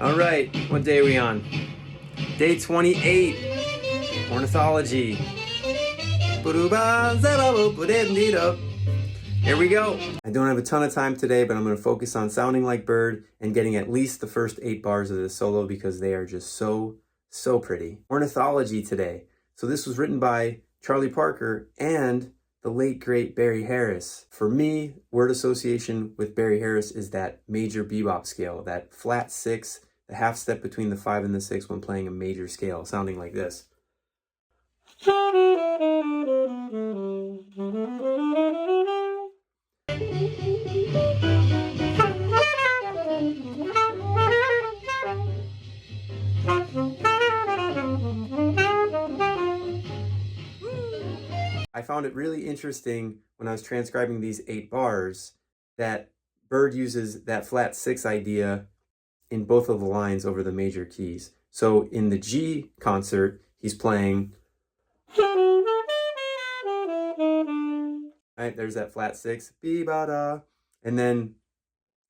All right, what day are we on? Day 28, Ornithology. Here we go. I don't have a ton of time today, but I'm going to focus on sounding like bird and getting at least the first 8 bars of this solo because they are just so pretty. Ornithology today. So this was written by Charlie Parker and the late great Barry Harris. For me, word association with Barry Harris is that major bebop scale, that flat 6, the half step between the 5 and the 6 when playing a major scale, sounding like this. I found it really interesting when I was transcribing these 8 bars that Bird uses that flat 6 idea in both of the lines over the major keys. So in the G concert, he's playing, right, there's that flat 6, be-ba-da, and then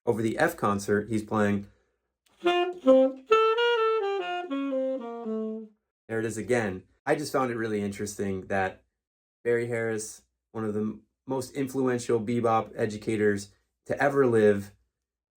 over the F concert, he's playing, there it is again. I just found it really interesting that Barry Harris, one of the most influential bebop educators to ever live,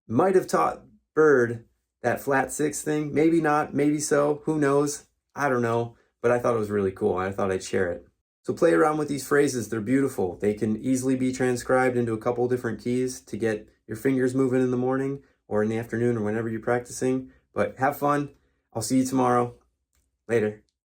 might have taught Bird that flat 6 thing. Maybe not, maybe so, who knows? I don't know, but I thought it was really cool and I thought I'd share it. So play around with these phrases, they're beautiful. They can easily be transcribed into a couple different keys to get your fingers moving in the morning or in the afternoon or whenever you're practicing, but have fun. I'll see you tomorrow. Later.